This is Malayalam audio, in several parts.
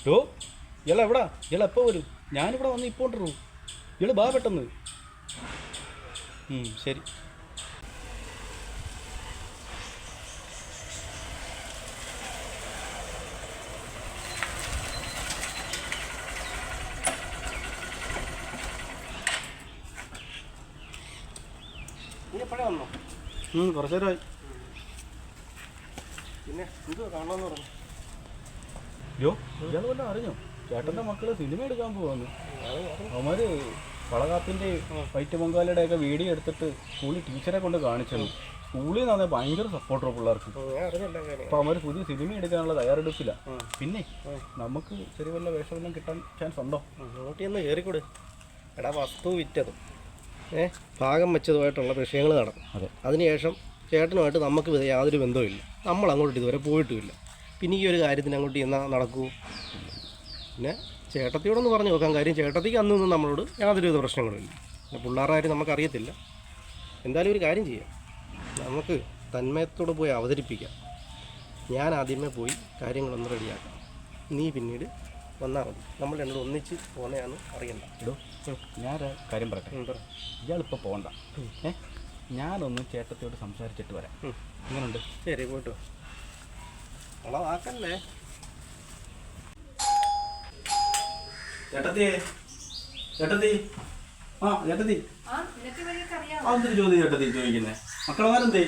യോ ഇയാൾ എവിടാ? ഇയാൾ എപ്പോൾ വരും? ഞാനിവിടെ വന്ന് ഇപ്പോൾ കൊണ്ടിരുന്നു. ഇയാൾ ബാ പെട്ടെന്ന്. ശരി. കുറച്ചു നേരമായി. പിന്നെ എന്തുവാ കാണണമെന്ന് പറഞ്ഞു? യോ ഇയാൾ വല്ലതും അറിഞ്ഞോ? ചേട്ടൻ്റെ മക്കൾ സിനിമ എടുക്കാൻ പോവാന്ന്. അവന്മാർ വളകാപ്പിൻ്റെ വൈറ്റ് പൊങ്കാലയുടെ ഒക്കെ വീഡിയോ എടുത്തിട്ട് സ്കൂളിൽ ടീച്ചറെ കൊണ്ട് കാണിച്ചത്. സ്കൂളിൽ നിന്നാണ് ഭയങ്കര സപ്പോർട്ടർ പിള്ളേർക്ക്. അപ്പോൾ അവന്മാർ പുതിയ സിനിമ എടുക്കാനുള്ള തയ്യാറെടുപ്പില്ല. പിന്നെ നമുക്ക് ചെറിയ വല്ല വേഷമെല്ലാം കിട്ടാൻ ചാൻസ് ഉണ്ടോ? അങ്ങോട്ടൊന്ന് കയറിക്കൂടെ? എടാ, വസ്തു വിറ്റതും ഭാഗം വെച്ചതുമായിട്ടുള്ള വിഷയങ്ങൾ നടക്കും. അതിനുശേഷം ചേട്ടനുമായിട്ട് നമുക്ക് യാതൊരു ബന്ധവുമില്ല. നമ്മൾ അങ്ങോട്ട് ഇതുവരെ പോയിട്ടുമില്ല. പിന്നെ ഈ ഒരു കാര്യത്തിന് അങ്ങോട്ട് എന്നാൽ നടക്കൂ? പിന്നെ ചേട്ടത്തിയോടൊന്ന് പറഞ്ഞു നോക്കാൻ. കാര്യം ചേട്ടത്തിക്ക് അന്നൊന്നും നമ്മളോട് യാതൊരുവിധ പ്രശ്നങ്ങളുമില്ല. പിന്നെ പിള്ളേരാരും നമുക്കറിയത്തില്ല. എന്തായാലും ഒരു കാര്യം ചെയ്യാം, നമുക്ക് തന്മയത്തോടെ പോയി അവതരിപ്പിക്കാം. ഞാൻ ആദ്യമേ പോയി കാര്യങ്ങളൊന്ന് റെഡിയാക്കാം. നീ പിന്നീട് വന്നാൽ മതി. നമ്മൾ രണ്ടും ഒന്നിച്ച് പോകുന്നതാണെന്ന് അറിയണ്ട. ഞാനൊരു കാര്യം പറയട്ടെ. ഇയാളിപ്പോൾ പോകണ്ട. ഞാനൊന്ന് ചേട്ടത്തിയോട് സംസാരിച്ചിട്ട് വരാം. എങ്ങനെയുണ്ട്? ശരി, പോയിട്ട് ഉള്ളതാക്കല്ലേ. ചേട്ടത്തി ചേട്ടത്തി ചേട്ടത്തി അതൊരു ചോദ്യം ചേട്ടത്തി ചോദിക്കുന്നേ. മക്കളമാരെന്തേ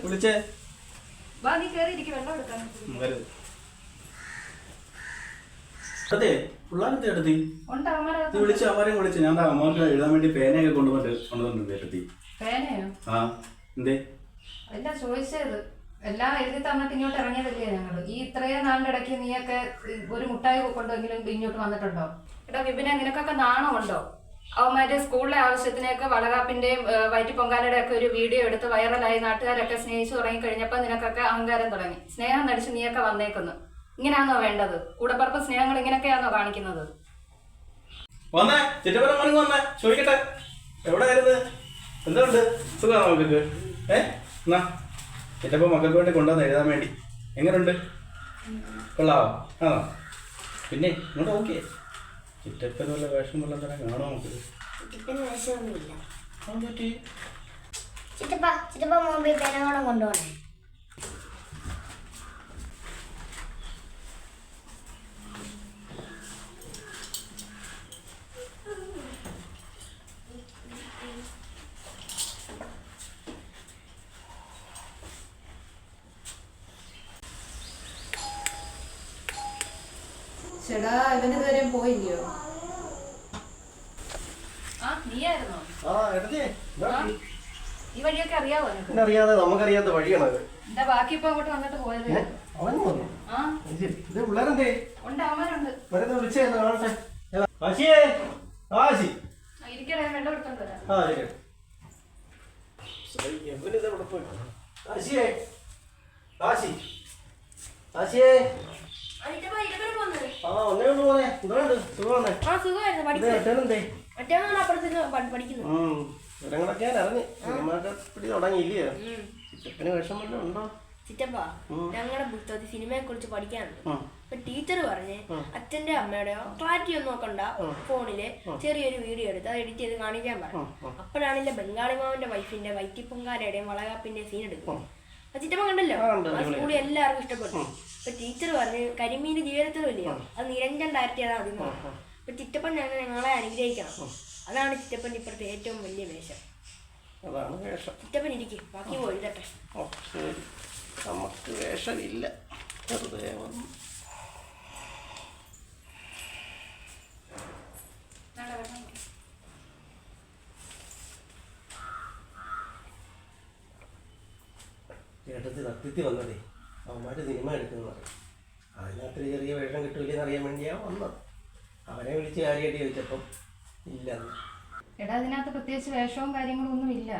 വിളിച്ചേ? പിള്ളേരെന്ത് ചേട്ടത്തി? നീ വിളിച്ച് അവരെയും വിളിച്ച്. ഞാൻ അമ്മക്ക് എഴുതാൻ വേണ്ടി പേനയൊക്കെ കൊണ്ടുവന്നിട്ടുണ്ട് ചേട്ടത്തി. എന്തേ? അല്ല ചോദിച്ചത്, എല്ലാം എഴുതി തന്നിട്ട് ഇങ്ങോട്ട് ഇറങ്ങിയതല്ലേ ഞങ്ങള്. ഈ ഇത്രയും നാളിന്റെ ഇടയ്ക്ക് നീയൊക്കെ ഒരു മുട്ടായി കൊണ്ടെങ്കിലും ഇങ്ങോട്ട് വന്നിട്ടുണ്ടോ? എടാ വിപിനെ, നിനക്കൊക്കെ നാണമുണ്ടോ? അവന്മാര് സ്കൂളിലെ ആവശ്യത്തിനൊക്കെ വളകാപ്പിന്റെയും വയറ്റി പൊങ്കാലയുടെ ഒക്കെ ഒരു വീഡിയോ എടുത്ത് വൈറലായി നാട്ടുകാരൊക്കെ സ്നേഹിച്ചു തുടങ്ങി കഴിഞ്ഞപ്പോ നിനക്കൊക്കെ അഹങ്കാരം തുടങ്ങി. സ്നേഹം നടിച്ച് നീയൊക്കെ വന്നേക്കുന്നു. ഇങ്ങനെയാണോ വേണ്ടത്? കൂടപ്പറപ്പ് സ്നേഹങ്ങൾ ഇങ്ങനെയൊക്കെയാണോ കാണിക്കുന്നത്? വന്നേ ചിറ്റപ്പന മോർണിംഗ് വന്നേ. ചോദിക്കട്ടെ, എവിടെയായിരുന്നു? എന്തുണ്ട്? സുഖമാണോ മക്കൾക്ക്? എന്നാ ചിറ്റപ്പ മക്കൾക്ക് വേണ്ടി കൊണ്ടുവന്ന് എഴുതാൻ വേണ്ടി. എങ്ങനെയുണ്ട്? കൊള്ളാവോ? ആണോ? പിന്നെ ഇങ്ങോട്ട് ഓക്കെ. ചിറ്റപ്പന് വല്ല വേഷം വല്ല തന്നെ കാണോ നമുക്ക്? കൊണ്ടുപോകണേ. ചേടാ, ഇവന് ഇതുവരെ പോയില്ലയോ? നീയായിരുന്നോ? ഈ വഴിയൊക്കെ അറിയാവോ? അറിയാതെ നമുക്കറിയാത്ത വഴിയാണത്. എന്താ ബാക്കി ഇപ്പൊ അങ്ങോട്ട് വന്നിട്ട് പോയത്? പിള്ളേരെന്തേ? ഉണ്ട്, അവന്മാരുണ്ട്. ഇരിക്കണേ, വെള്ളം എടുത്തോണ്ട് വരാം. ചിറ്റപ്പ, ഞങ്ങളുടെ പുസ്തകത്തിൽ സിനിമയെ കുറിച്ച് പഠിക്കാനുണ്ട്. അപ്പൊ ടീച്ചർ പറഞ്ഞ് അച്ഛന്റെ അമ്മയുടെയോ ക്ലാരിറ്റി ഒന്നും നോക്കണ്ട, ഫോണില് ചെറിയൊരു വീഡിയോ എടുത്ത് അത് എഡിറ്റ് ചെയ്ത് കാണിക്കാൻ പറഞ്ഞു. അപ്പോഴാണില്ല ബംഗാളി മാമന്റെ വൈഫിന്റെ വൈറ്റിപ്പൊങ്കാലയുടെയും വളകാപ്പിന്റെ സീൻ എടുക്കും. ചിറ്റപ്പ കണ്ടല്ലോ, ആ സ്കൂളിൽ എല്ലാവർക്കും ഇഷ്ടപ്പെട്ടു. അപ്പൊ ടീച്ചർ പറഞ്ഞ് കരിമീന്റെ ജീവിതത്തിലും ഇല്ലയോ, അത് നിരഞ്ജൻ ഡയറക്റ്റ് ചെയ്താൽ മതി. അപ്പൊ ചിറ്റപ്പൻ ഞങ്ങളെ അനുഗ്രഹിക്കണം. അതാണ് ചിറ്റപ്പന്റെ ഇപ്പോഴത്തെ ഏറ്റവും വലിയ വേഷം. ചിറ്റപ്പൻ ഇരിക്കും, ബാക്കി പോയി എഴുതട്ടെ. നമുക്ക് വേഷമില്ല. ചേട്ടത്തി സത്യത്തിൽ വന്നതേ അവന്മാര് സിനിമ എടുക്കുന്നു പറയും. അതിനകത്തൊരു ചെറിയ വേഷം കിട്ടൂലെന്ന് അറിയാൻ വേണ്ടിയാ വന്നത്. അവനെ വിളിച്ച് കാര്യമായിട്ട് ചോദിച്ചപ്പം ഇല്ലെന്ന്. എടാ, അതിനകത്ത് പ്രത്യേകിച്ച് വേഷവും കാര്യങ്ങളും ഒന്നും ഇല്ല.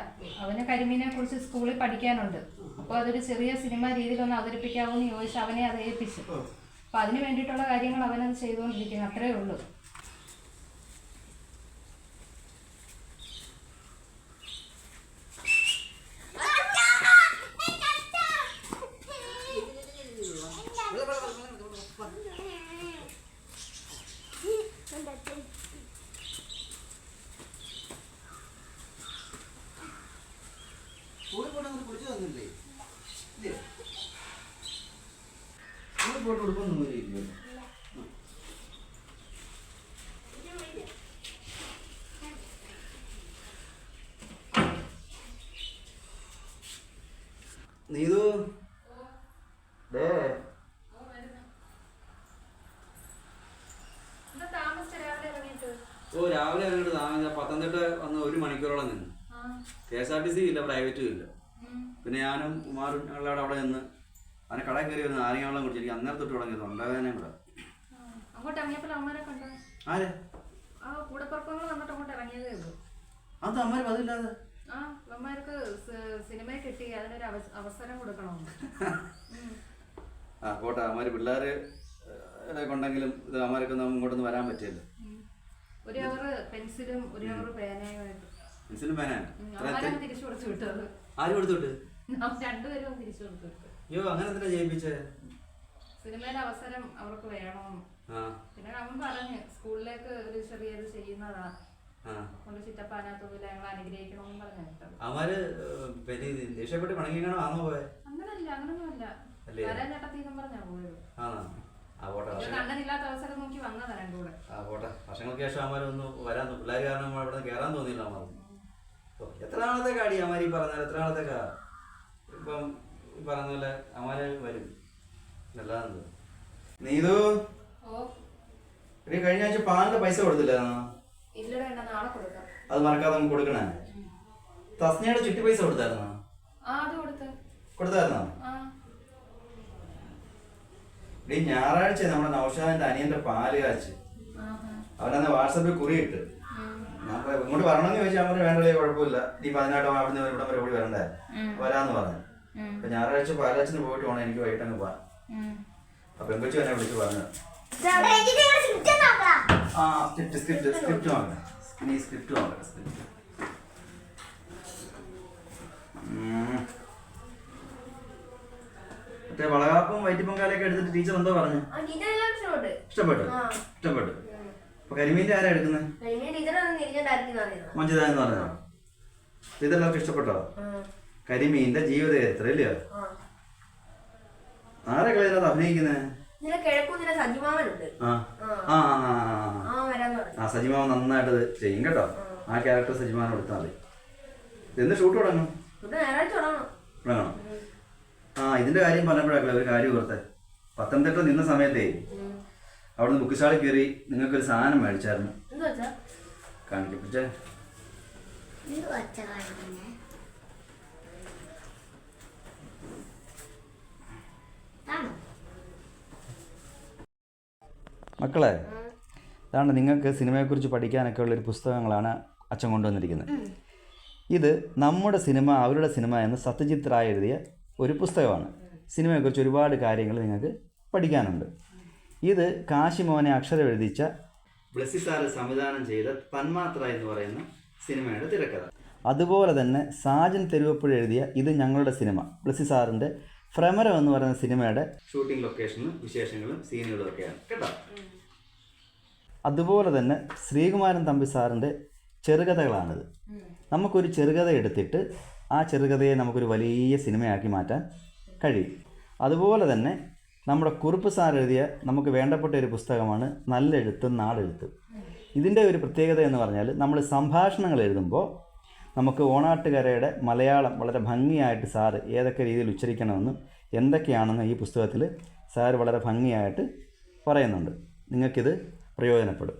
അവന് കരിമീനെ കുറിച്ച് സ്കൂളിൽ പഠിക്കാനുണ്ട്. അപ്പോൾ അതൊരു ചെറിയ സിനിമ രീതിയിലൊന്ന് അവതരിപ്പിക്കാവോ എന്ന് ചോദിച്ച് അവനെ അത് ഏൽപ്പിച്ചു. അപ്പൊ അതിന് വേണ്ടിയിട്ടുള്ള കാര്യങ്ങൾ അവനത് ചെയ്തുകൊണ്ടിരിക്കുന്നു. അത്രേ ഉള്ളൂ. സ്കൂളിൽ പോയിട്ട് അങ്ങനെ കുളിച്ചു തന്നില്ലേ? ഇല്ലേ? സ്കൂളിൽ പോയിട്ട് ഉടുപ്പൊന്നും ഇല്ലല്ലോ. നീതു ദേ ഓ രാവിലെ അങ്ങോട്ട് പത്തനംതിട്ട വന്ന് 1 മണിക്കൂറോളം നിന്ന്. KSRTC ഇല്ല, പ്രൈവറ്റും ഇല്ല. പിന്നെ ഞാനും കുമാറും ഞങ്ങളുടെ അവിടെ നിന്ന് അവനെ കടയിൽ കയറി വരുന്ന നാരങ്ങാവെള്ളം കുടിച്ചു. എനിക്ക് അന്നേരം തൊട്ട് തുടങ്ങിയത് തൊണ്ടവേദനയും കൂടെ. ആരെ അത് അമ്മമാര് പതില്ലാതെ സിനിമ കിട്ടി അതിനൊരു അവസരം കൊടുക്കണമെന്ന്. ആ പോട്ടെ, അമ്മമാര് പിള്ളേര് കൊണ്ടെങ്കിലും ഇത് അമ്മമാരൊക്കെ ഇങ്ങോട്ടൊന്നും വരാൻ പറ്റില്ല. ഒരു അവർ പെൻസിലും ഒരു അവർ പേനയുമായിട്ട്. പെൻസിലും പേനയാണ് തിരിച്ചു കൊടുത്തു വിട്ടത്. ആര് കൊടുത്തോട്ട്? രണ്ടുപേരും തിരിച്ചു കൊടുത്തു വിട്ടു. അയ്യോ, അങ്ങനെ എന്തിനാ ജയിപ്പിച്ചേ? സിനിമയിലെ അവസരം അവർക്ക് വേണം. പിന്നെ അവൻ പറഞ്ഞു സ്കൂളിലേക്ക് ഒരു ചെറിയത് ചെയ്യുന്നതാ കൊണ്ട് ചിറ്റപ്പാനകത്തൊന്നുമില്ല, ഞങ്ങൾ അനുഗ്രഹിക്കണമെന്ന് പറഞ്ഞു വിട്ടത്. അവര് ദേഷ്യപ്പെട്ട് പണങ്ങിയാണോ ആണോ പോയെ? അങ്ങനല്ല, അങ്ങനൊന്നുമല്ല. വരാൻ ചേട്ടത്തീന്നും പറഞ്ഞാ പോയത്. കണ്ണനില്ലാത്ത അവസരം നോക്കി വന്നതാ രണ്ടുകൂടെ. പോട്ടെ, വർഷങ്ങൾക്ക് ശേഷം അമ്മമാരൊന്ന് വരാൻ പിള്ളേർ കാരണം ഇവിടെ കയറാൻ തോന്നിയില്ല അമ്മ. എത്ര നാളത്തേക്കാടി അമ്മമാരി പറഞ്ഞാൽ എത്ര നാളത്തേക്കാ? ഇപ്പം പറഞ്ഞ പോലെ അമ്മമാര് വരും. നല്ലതാണ്. നീതു കഴിഞ്ഞ ആഴ്ച പാലിന്റെ പൈസ കൊടുത്തില്ല? അത് മറക്കാതെ നമുക്ക് കൊടുക്കണേ. തസ്നയുടെ ചുറ്റി പൈസ കൊടുത്തായിരുന്നോ? കൊടുത്തായിരുന്നോ? ഞായറാഴ്ച നമ്മുടെ നൗഷാദിന്റെ അനിയന്റെ പാല് കാച്ച് അവനന്ന് വാട്സപ്പിൽ കുറിയിട്ട് ഞാൻ ഇങ്ങോട്ട് വരണമെന്ന് ചോദിച്ചാൽ അവന് വേണ്ടല്ലേ, കുഴപ്പമില്ല, നീ 18 അവിടുന്ന് ഇവിടെ വരെ ഓടി വരണ്ടേ, വരാന്ന് പറഞ്ഞു. അപ്പൊ ഞായറാഴ്ച പാലാച്ചിന് പോയിട്ട് വേണം എനിക്ക് വൈകിട്ട് അങ്ങ് പോവാൻ. അപ്പൊ പെങ്കൊച്ചു എന്നെ വിളിച്ച് പറഞ്ഞു സ്ക്രിപ്റ്റ് നോക്കണം, നീ സ്ക്രിപ്റ്റ് നോക്കണം. സ്ക്രിപ്റ്റ് മറ്റേ വളകാപ്പും വയറ്റിപ്പൊങ്കാലൊക്കെ എടുത്തിട്ട് ടീച്ചർ എന്തോ പറഞ്ഞു? ഇഷ്ടപ്പെട്ടു. ഇഷ്ടപ്പെട്ടു. അപ്പൊ കരിമീന്റെ ആരാ എടുക്കുന്നത്? മഞ്ജുത എന്ന് പറഞ്ഞോ? ഇതെല്ലാവർക്കും ഇഷ്ടപ്പെട്ടോ? കരിമീന്റെ ജീവിതചരിത്രം ഇല്ലയോ? ആരൊക്കെ ഇതിനകത്ത് അഭിനയിക്കുന്നത്? സജിമാവൻ നന്നായിട്ട് ചെയ്യും കേട്ടോ. ആ ക്യാരക്ടർ സജിമാവൻ എടുത്താൽ മതി. എന്ന് ഷൂട്ട് തുടങ്ങും? തുടങ്ങണം. ഇതിന്റെ കാര്യം പറഞ്ഞപ്പോഴാണ് ഒരു കാര്യം ഓർത്തെ. പത്തനംതിട്ട നിന്ന സമയത്തേ അവിടുന്ന് ബുക്ക് കയറി നിങ്ങൾക്കൊരു സാധനം മേടിച്ചായിരുന്നു. കാണിക്കപ്പിച്ചേ. മക്കളെ, അതാണ് നിങ്ങൾക്ക് സിനിമയെക്കുറിച്ച് പഠിക്കാനൊക്കെ ഉള്ളൊരു പുസ്തകങ്ങളാണ് അച്ഛൻ കൊണ്ടുവന്നിരിക്കുന്നത്. ഇത് നമ്മുടെ സിനിമ അവരുടെ സിനിമ എന്ന് സത്യജിത് റായ് എഴുതിയ ഒരു പുസ്തകമാണ്. സിനിമയെക്കുറിച്ച് ഒരുപാട് കാര്യങ്ങൾ നിങ്ങൾക്ക് പഠിക്കാനുണ്ട്. ഇത് കാശിമോനെ അക്ഷരം എഴുതിച്ച ബ്ലസ്സി സാറ് സംവിധാനം ചെയ്ത തന്മാത്ര എന്ന് പറയുന്ന സിനിമയുടെ തിരക്കഥ. അതുപോലെ തന്നെ സാജൻ തെരുവപ്പുഴ എഴുതിയ ഇത് ഞങ്ങളുടെ സിനിമ, ബ്ലസ്സി സാറിൻ്റെ ഭ്രമരം എന്ന് പറയുന്ന സിനിമയുടെ ഷൂട്ടിംഗ് ലൊക്കേഷനും വിശേഷങ്ങളും സീനുകളും ഒക്കെയാണ് കേട്ടോ. അതുപോലെ തന്നെ ശ്രീകുമാരൻ തമ്പി സാറിൻ്റെ ചെറുകഥകളാണിത്. നമുക്കൊരു ചെറുകഥ എടുത്തിട്ട് ആ ചെറുകഥയെ നമുക്കൊരു വലിയ സിനിമയാക്കി മാറ്റാൻ കഴിയും. അതുപോലെ തന്നെ നമ്മുടെ കുറുപ്പ് സാർ എഴുതിയ നമുക്ക് വേണ്ടപ്പെട്ട ഒരു പുസ്തകമാണ് നല്ലെഴുത്തും നാടെഴുത്തും. ഇതിൻ്റെ ഒരു പ്രത്യേകത എന്ന് പറഞ്ഞാൽ നമ്മൾ സംഭാഷണങ്ങൾ എഴുതുമ്പോൾ നമുക്ക് ഓണാട്ടുകരയുടെ മലയാളം വളരെ ഭംഗിയായിട്ട് സാറ് ഏതൊക്കെ രീതിയിൽ ഉച്ചരിക്കണമെന്നും എന്തൊക്കെയാണെന്ന് ഈ പുസ്തകത്തിൽ സാർ വളരെ ഭംഗിയായിട്ട് പറയുന്നുണ്ട്. നിങ്ങൾക്കിത് പ്രയോജനപ്പെടും.